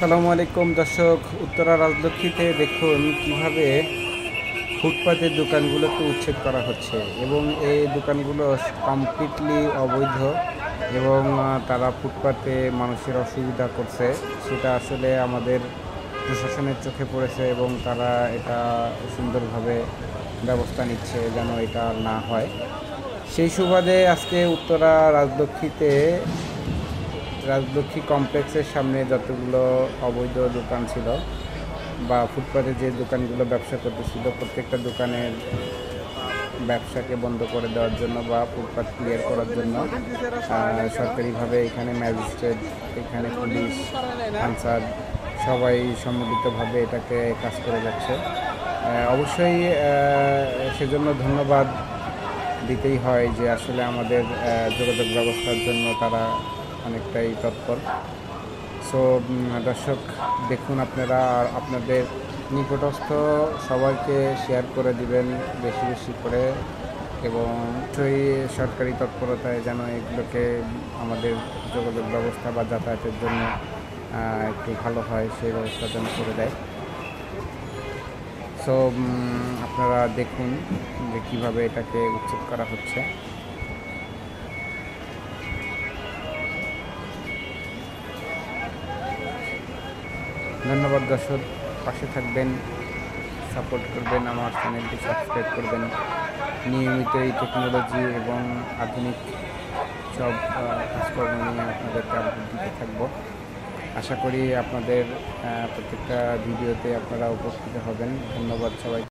আসসালামু আলাইকুম দর্শক। উত্তরা রাজলক্ষ্মীতে দেখুন কিভাবে ফুটপাতের দোকানগুলোকে উচ্ছেদ করা হচ্ছে এবং এই দোকানগুলো কমপ্লিটলি অবৈধ এবং তারা ফুটপাতে মানুষের অসুবিধা করছে। সেটা আসলে আমাদের প্রশাসনের চোখে পড়েছে এবং তারা এটা সুন্দরভাবে ব্যবস্থা নিচ্ছে যেন এটা আর না হয়। সেই সুবাদে আজকে উত্তরা রাজলক্ষ্মী কমপ্লেক্সের সামনে যতগুলো অবৈধ দোকান ছিল বা ফুটপাতে যে দোকানগুলো ব্যবসা করতেছিল, প্রত্যেকটা দোকানের ব্যবসাকে বন্ধ করে দেওয়ার জন্য বা ফুটপাত ক্লিয়ার করার জন্য সরকারিভাবে এখানে ম্যাজিস্ট্রেট, এখানে পুলিশ, আনসার সবাই সম্মিলিতভাবে এটাকে কাজ করে যাচ্ছে। অবশ্যই সেজন্য ধন্যবাদ দিতেই হয় যে আসলে আমাদের যোগাযোগ ব্যবস্থার জন্য তারা অনেকটাই তৎপর। সো দর্শক দেখুন আপনারা, আর আপনাদের নিকটস্থ সবাইকে শেয়ার করে দিবেন বেশি বেশি করে এবং অবশ্যই সরকারি তৎপরতায় যেন এগুলোকে আমাদের যোগাযোগ ব্যবস্থা বা যাতায়াতের জন্য একটু ভালো হয়, সেই ব্যবস্থা যেন করে দেয়। সো আপনারা দেখুন যে কীভাবে এটাকে উচ্ছেদ করা হচ্ছে। ধন্যবাদ দর্শক, পাশে থাকবেন, সাপোর্ট করবেন, আমার চ্যানেলটি সাবস্ক্রাইব করবেন। নিয়মিত এই টেকনোলজি এবং আধুনিক সব কাজকর্ম নিয়ে আপনাদেরকে আপডেট দিতে থাকবো। আশা করি আপনাদের প্রত্যেকটা ভিডিওতে আপনারা উপস্থিত হবেন। ধন্যবাদ সবাই।